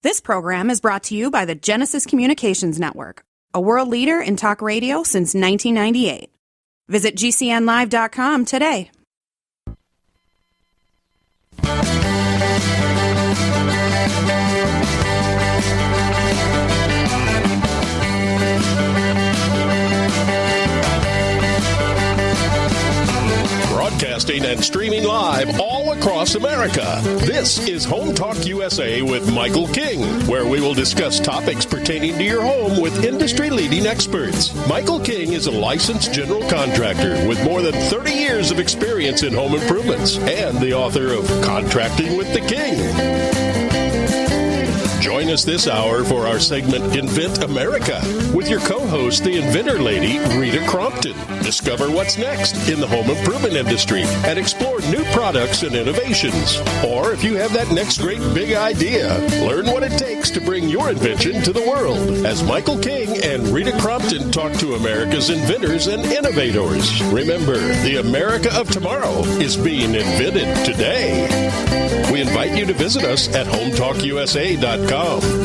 This program is brought to you by the Genesis Communications Network, a world leader in talk radio since 1998. Visit GCNlive.com today. Broadcasting and streaming live all across America. This is Home Talk USA with Michael King, where we will discuss topics pertaining to your home with industry-leading experts. Michael King is a licensed general contractor with more than 30 years of experience in home improvements and the author of Contracting with the King. Join us this hour for our segment Invent America with your co-host, the inventor lady, Rita Crompton. Discover what's next in the home improvement industry and explore new products and innovations. Or if you have that next great big idea, learn what it takes to bring your invention to the world. As Michael King and Rita Crompton talk to America's inventors and innovators. Remember, the America of tomorrow is being invented today. We invite you to visit us at HomeTalkUSA.com.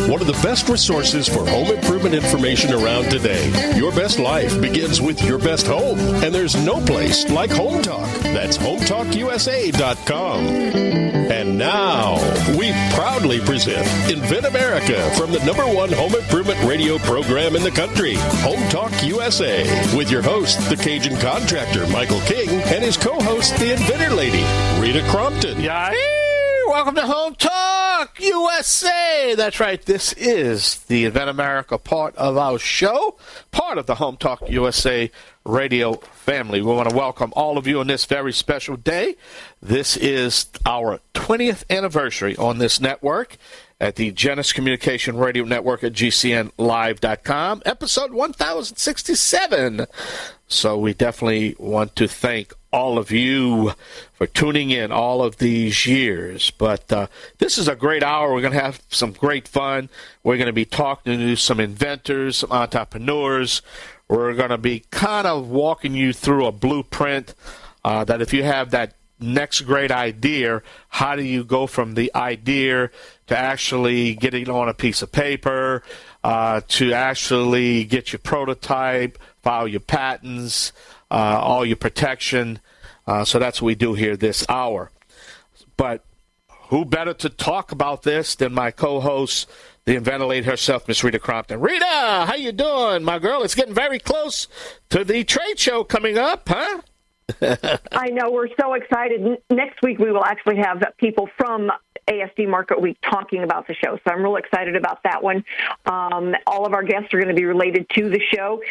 One of the best resources for home improvement information around today. Your best life begins with your best home, and there's no place like Home Talk. That's HomeTalkUSA.com. And now, we proudly present Invent America from the #1 home improvement radio program in the country, Home Talk USA, with your host, the Cajun contractor, Michael King, and his co-host, the inventor lady, Rita Crompton. Yeah. Welcome to Home Talk USA. That's right. This is the Invent America part of our show, part of the Home Talk USA radio family. We want to welcome all of you on this very special day. This is our 20th anniversary on this network at the Genesis Communication Radio Network at GCNlive.com, episode 1067. So we definitely want to thank all of you for tuning in all of these years. But this is a great hour. We're going to have some great fun. We're going to be talking to some inventors, some entrepreneurs. We're going to be kind of walking you through a blueprint that if you have that next great idea, how do you go from the idea to actually getting it on a piece of paper, to actually get your prototype, file your patents, all your protection. So that's what we do here this hour. But who better to talk about this than my co-host, the inventor lady herself, Miss Rita Crompton. Rita, how you doing, my girl? It's getting very close to the trade show coming up, huh? I know. We're so excited. Next week, we will actually have people from ASD Market Week talking about the show. So I'm real excited about that one. All of our guests are going to be related to the show.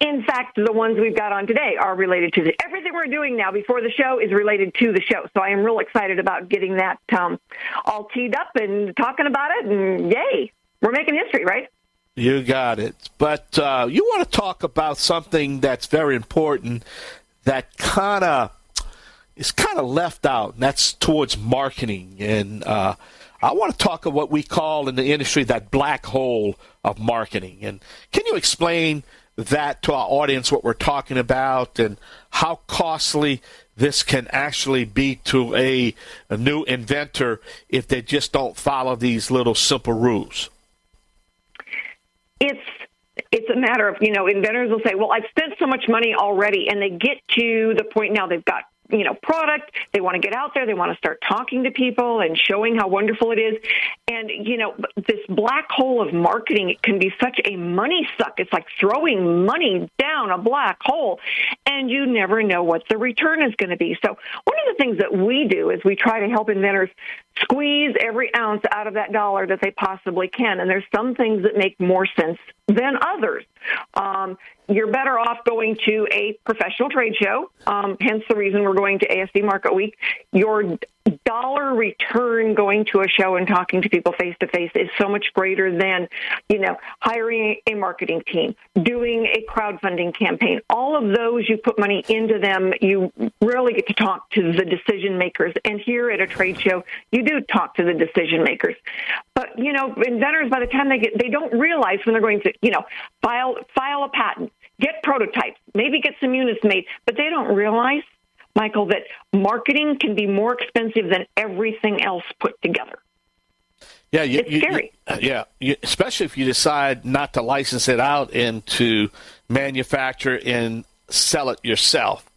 In fact, the ones we've got on today are related to everything we're doing now before the show is related to the show. So I am real excited about getting that all teed up and talking about it. And yay, we're making history, right? You got it. But you want to talk about something that's very important that is kind of left out, and that's towards marketing. And I want to talk of what we call in the industry that black hole of marketing. And can you explain that to our audience, what we're talking about, and how costly this can actually be to a new inventor if they just don't follow these little simple rules? It's a matter of, inventors will say, well, I've spent so much money already, and they get to the point now they've got product. They want to get out there. They want to start talking to people and showing how wonderful it is. And, this black hole of marketing, it can be such a money suck. It's like throwing money down a black hole, and you never know what the return is going to be. So one of the things that we do is we try to help inventors squeeze every ounce out of that dollar that they possibly can. And there's some things that make more sense than others. You're better off going to a professional trade show, hence the reason we're going to ASD Market Week. Your dollar return going to a show and talking to people face-to-face is so much greater than, hiring a marketing team, doing a crowdfunding campaign. All of those, you put money into them, you rarely get to talk to the decision makers. And here at a trade show, you do talk to the decision makers. But, inventors, by the time they don't realize when they're going to, file a patent, get prototypes, maybe get some units made, but they don't realize, Michael, that marketing can be more expensive than everything else put together. Yeah, it's scary. Especially if you decide not to license it out and to manufacture and sell it yourself.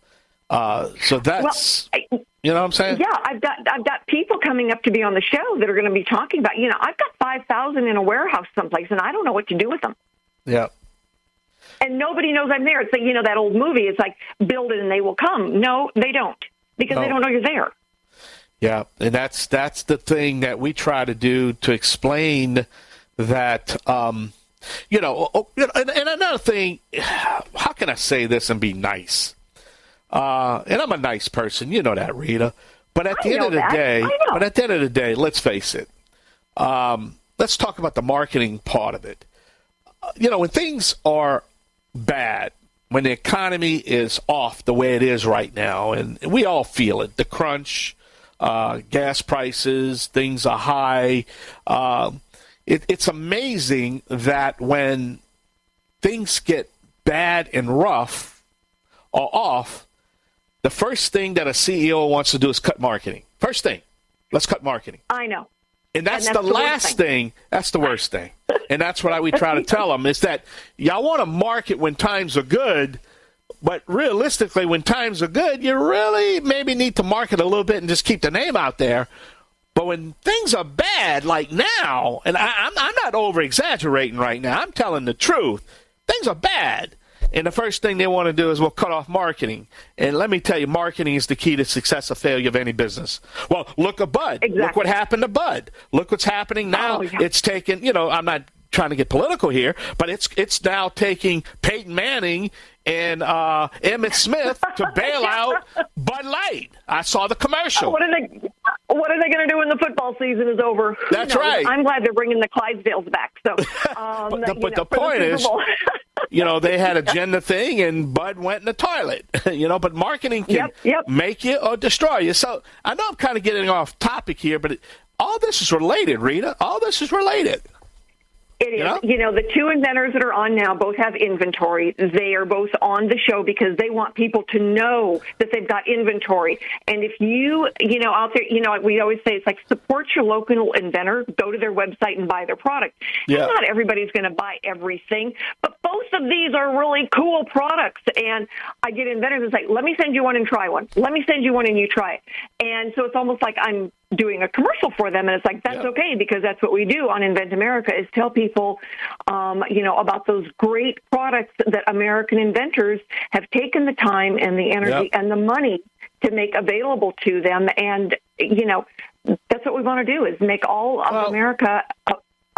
So that's, you know what I'm saying? Yeah, I've got people coming up to be on the show that are going to be talking about, I've got 5,000 in a warehouse someplace, and I don't know what to do with them. Yeah. And nobody knows I'm there. It's like, that old movie. It's like, build it and they will come. No, they don't, because they don't know you're there. Yeah, and that's the thing that we try to do to explain that, and another thing, how can I say this and be nice? And I'm a nice person, you know that, Rita. But at the end of the day, let's face it. Let's talk about the marketing part of it. When things are bad, when the economy is off the way it is right now, and we all feel it, the crunch, gas prices, things are high. It's amazing that when things get bad and rough or off, the first thing that a CEO wants to do is cut marketing. First thing, let's cut marketing. I know. And that's the last thing. That's the worst thing. And that's what we try to tell them, is that y'all want to market when times are good, but realistically, when times are good, you really maybe need to market a little bit and just keep the name out there. But when things are bad, like now, and I'm not over-exaggerating right now, I'm telling the truth, things are bad. And the first thing they want to do is, cut off marketing. And let me tell you, marketing is the key to success or failure of any business. Well, look at Bud. Exactly. Look what happened to Bud. Look what's happening now. Oh, yeah. It's taken, I'm not trying to get political here, but it's now taking Peyton Manning and Emmitt Smith to bail out Bud Light. I saw the commercial. What are they going to do when the football season is over? Who That's knows? right. I'm glad they're bringing the Clydesdales back. So, but the point is, they had a gender thing, and Bud went in the toilet. But marketing can make you or destroy you. So I know I'm kind of getting off topic here, but all this is related, Rita. All this is related. It is. The two inventors that are on now both have inventory. They are both on the show because they want people to know that they've got inventory. And if you, out there, we always say it's like support your local inventor. Go to their website and buy their product. Yeah. And not everybody's going to buy everything, but both of these are really cool products. And I get inventors that say, let me send you one and try one. Let me send you one and you try it. And so it's almost like I'm doing a commercial for them, and it's like, that's okay, because that's what we do on Invent America, is tell people, about those great products that American inventors have taken the time and the energy and the money to make available to them. And, that's what we want to do, is make all of America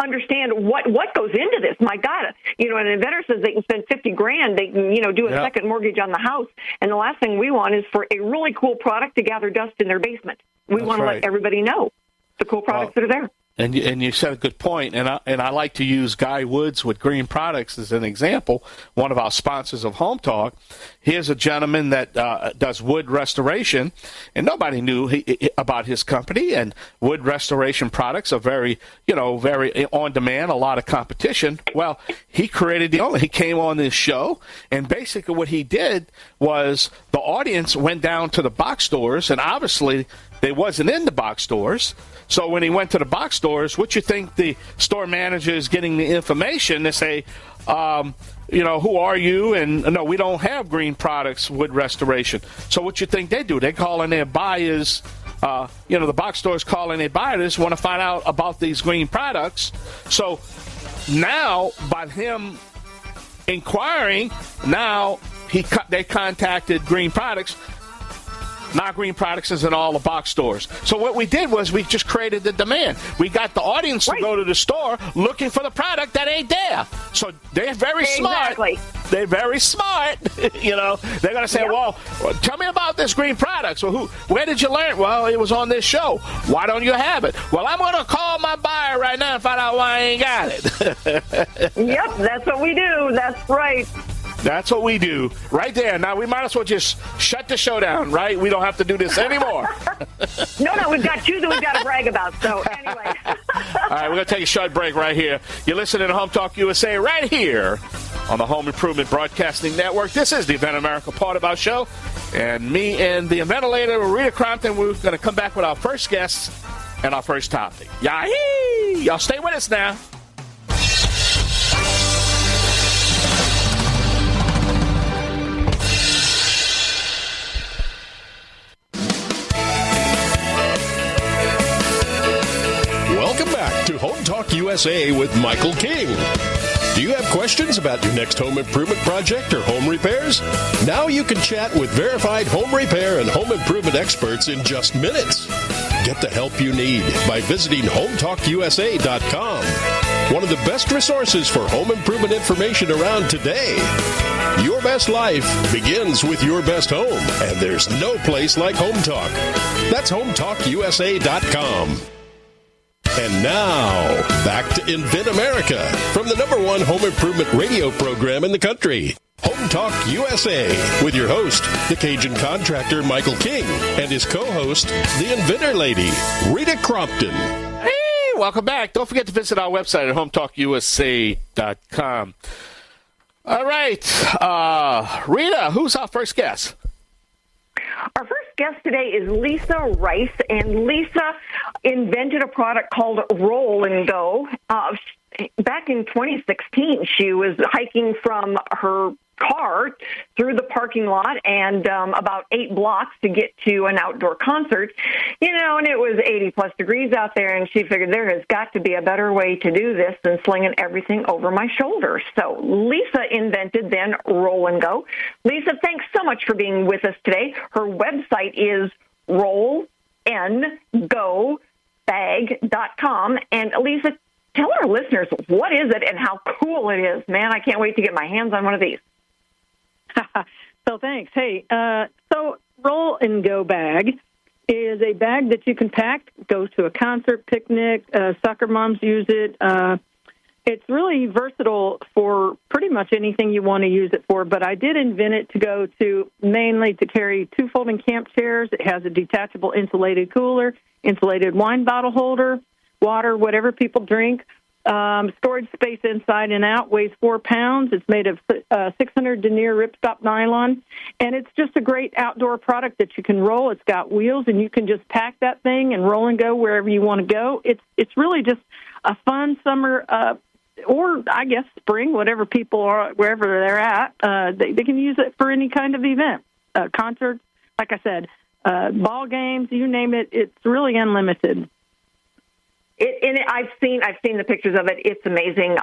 understand what goes into this. My God, an inventor says they can spend $50,000, they can, do a second mortgage on the house. And the last thing we want is for a really cool product to gather dust in their basement. We want to let everybody know the cool products that are there. And you said a good point, and I like to use Guy Woods with Green Products as an example, one of our sponsors of Home Talk. Here's a gentleman that does wood restoration, and nobody knew about his company. And wood restoration products are very on demand, a lot of competition. Well, he he came on this show, and basically what he did was the audience went down to the box stores, and obviously they wasn't in the box stores. So when he went to the box stores, what you think the store manager is getting the information? They say, who are you? And no, we don't have Green Products wood restoration. So what you think they do? They call in their buyers. The box stores call in their buyers, want to find out about these Green Products. So now, by him inquiring, now they contacted Green Products. Now Green Products is in all the box stores. So what we did was we just created the demand. We got the audience to go to the store looking for the product that ain't there. So they're very smart. They're very smart. They're going to say, well, tell me about this Green Products. Well, where did you learn? Well, it was on this show. Why don't you have it? Well, I'm going to call my buyer right now and find out why I ain't got it. Yep, that's what we do. That's right. That's what we do right there. Now, we might as well just shut the show down, right? We don't have to do this anymore. No, we've got two that we've got to brag about. So, anyway. All right, we're going to take a short break right here. You're listening to Home Talk USA right here on the Home Improvement Broadcasting Network. This is the Invent America part of our show. And me and the Inventilator, Rita Crompton, we're going to come back with our first guest and our first topic. Yahee! Y'all stay with us now. Welcome back to Home Talk USA with Michael King. Do you have questions about your next home improvement project or home repairs? Now you can chat with verified home repair and home improvement experts in just minutes. Get the help you need by visiting HomeTalkUSA.com. One of the best resources for home improvement information around today. Your best life begins with your best home, and there's no place like Home Talk. That's HomeTalkUSA.com. And now, back to Invent America from the #1 home improvement radio program in the country. Home Talk USA with your host, the Cajun contractor Michael King, and his co-host, the Inventor lady, Rita Crompton. Hey, welcome back. Don't forget to visit our website at HomeTalkUSA.com. All right. Rita, who's our first guest? Our first guest today is Lisa Rice, and Lisa invented a product called Rollngo. Back in 2016, she was hiking from her car through the parking lot and about 8 blocks to get to an outdoor concert, and it was 80-plus degrees out there, and she figured there has got to be a better way to do this than slinging everything over my shoulders. So Lisa invented then Rollngo. Lisa, thanks so much for being with us today. Her website is rollngobag.com. And Lisa, tell our listeners, what is it and how cool it is? Man, I can't wait to get my hands on one of these. So thanks. Hey, so Roll and Go bag is a bag that you can pack, goes to a concert, picnic, soccer moms use it. It's really versatile for pretty much anything you want to use it for, but I did invent it to go to mainly to carry 2 folding camp chairs. It has a detachable insulated cooler, insulated wine bottle holder, water, whatever people drink. Storage space inside and out, weighs 4 pounds. It's made of 600 denier ripstop nylon, and it's just a great outdoor product that you can roll. It's got wheels, and you can just pack that thing and roll and go wherever you want to go. It's really just a fun summer, or I guess spring, whatever people are, wherever they're at. They can use it for any kind of event, concerts, like I said, ball games, you name it. It's really unlimited. I've seen the pictures of it. It's amazing.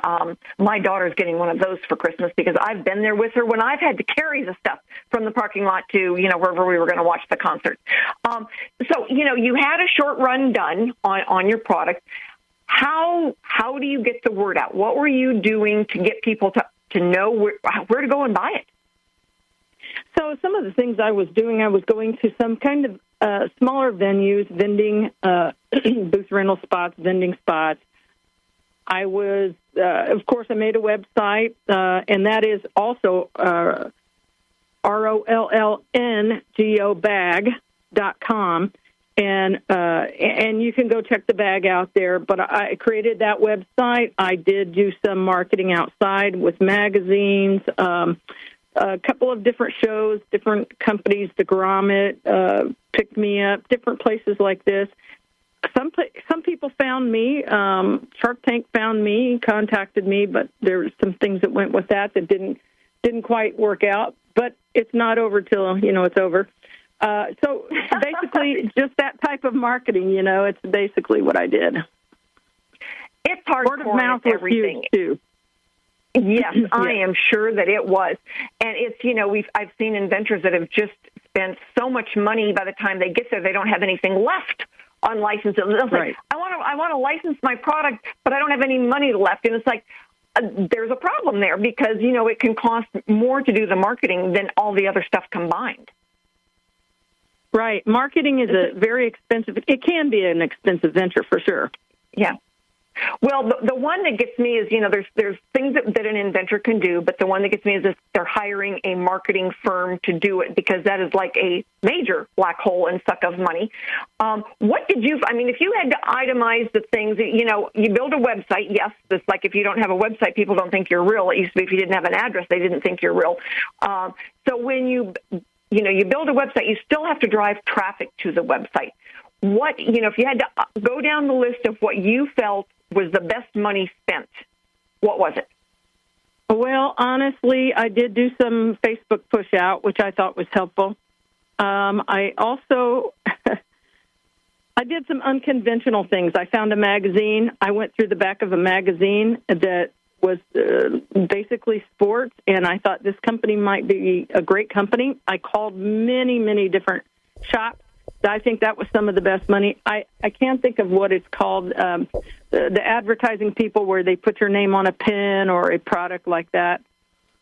My daughter's getting one of those for Christmas because I've been there with her when I've had to carry the stuff from the parking lot to, wherever we were going to watch the concert. So, you had a short run done on your product. How do you get the word out? What were you doing to get people to know where to go and buy it? So some of the things I was doing, I was going to some kind of smaller venues, vending, booth rental spots, vending spots. I was, of course, I made a website, and that is also rollngobag.com, and you can go check the bag out there. But I created that website. I did do some marketing outside with magazines, a couple of different shows, different companies, the Grommet, Pick Me Up, different places like this. Some people found me. Shark Tank found me, contacted me, but there were some things that went with that didn't quite work out. But it's not over till it's over. So basically, just that type of marketing. It's basically what I did. It's hard. Word of mouth was huge too. Yes, I am sure that it was. And it's, I've seen inventors that have just spent so much money by the time they get there, they don't have anything left on license. They'll say, right. I want to license my product, but I don't have any money left. And it's like, there's a problem there because, it can cost more to do the marketing than all the other stuff combined. Right. Marketing is it can be an expensive venture for sure. Yeah. Well, the one that gets me is, there's things that an inventor can do, but the one that gets me is they're hiring a marketing firm to do it because that is like a major black hole and suck of money. What did you, if you had to itemize the things, you build a website, yes, it's like if you don't have a website, people don't think you're real. It used to be if you didn't have an address, they didn't think you're real. So when you build a website, you still have to drive traffic to the website. what, if you had to go down the list of what you felt was the best money spent, what was it? Well, honestly, I did do some Facebook push out, which I thought was helpful. I also I did some unconventional things. I found a magazine. I went through the back of a magazine that was basically sports, and I thought this company might be a great company. I called many, many different shops. I think that was some of the best money. I can't think of what it's called, the advertising people where they put your name on a pen or a product like that.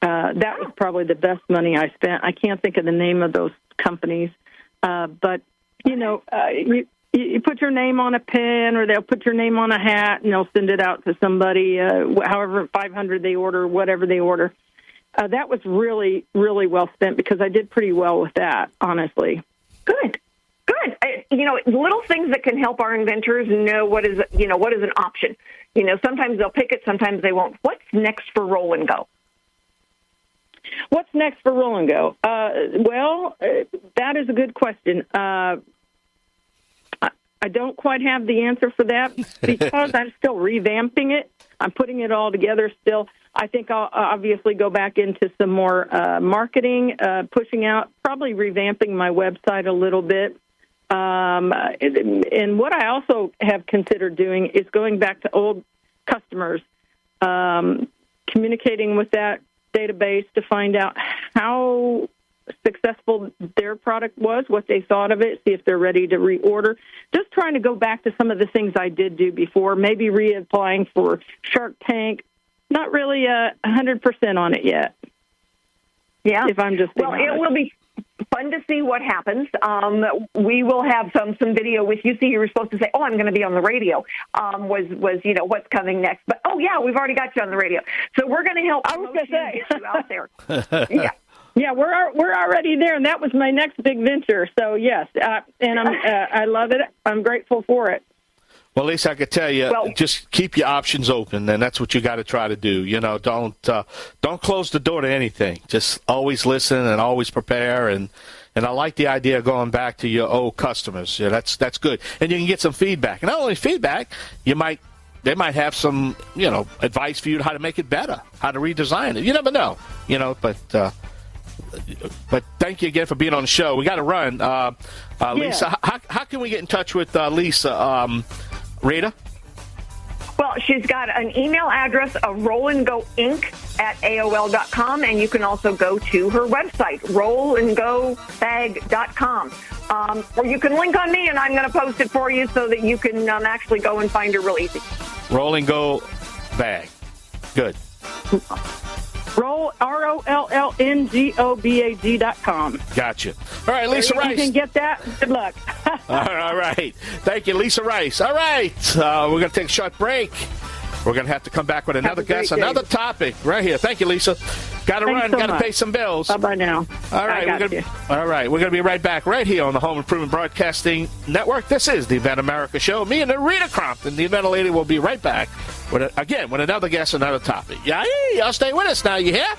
That was probably the best money I spent. I can't think of the name of those companies. But, you put your name on a pen or they'll put your name on a hat and they'll send it out to somebody, however, 500 they order, whatever they order. That was really, really well spent because I did pretty well with that, honestly. Good. Little things that can help our inventors know what is an option. Sometimes they'll pick it, sometimes they won't. What's next for Rollngo? What's next for Rollngo? That is a good question. I don't quite have the answer for that because I'm still revamping it. I'm putting it all together still. I think I'll obviously go back into some more marketing, pushing out, probably revamping my website a little bit. And what I also have considered doing is going back to old customers, communicating with that database to find out how successful their product was, what they thought of it, see if they're ready to reorder. Just trying to go back to some of the things I did do before, maybe reapplying for Shark Tank. Not really 100% on it yet. Yeah. If I'm just well, it will be fun to see what happens. We will have some video with you. See, you were supposed to say, "Oh, I'm going to be on the radio." Was what's coming next? But we've already got you on the radio, so we're going to help. I was going to say, get you out there. Yeah. Yeah, we're already there, and that was my next big venture. So yes, and I love it. I'm grateful for it. Well, Lisa, I could tell you, just keep your options open, and that's what you got to try to do. Don't close the door to anything. Just always listen and always prepare. And I like the idea of going back to your old customers. Yeah, that's good, and you can get some feedback. And not only feedback, they might have some advice for you how to make it better, how to redesign it. You never know, But thank you again for being on the show. We got to run. Lisa, how can we get in touch with Lisa? Rita? Well, she's got an email address of rollngoinc@aol.com, and you can also go to her website, rollngobag.com. Or you can link on me, and I'm going to post it for you so that you can actually go and find her real easy. Rollngo Bag. Good. ROLLNGOBAG.com. Gotcha. All right, Lisa Rice. You can get that. Good luck. All right. Thank you, Lisa Rice. All right. We're going to take a short break. We're going to have to come back with another guest, another topic right here. Thank you, Lisa. Got to run. Got to pay some bills. Bye-bye now. All right. All right. We're going to be right back right here on the Home Improvement Broadcasting Network. This is the Invent America Show. Me and Rita Crompton, the Inventor Lady, will be right back with another guest, another topic. Yeah, y'all stay with us now. You hear?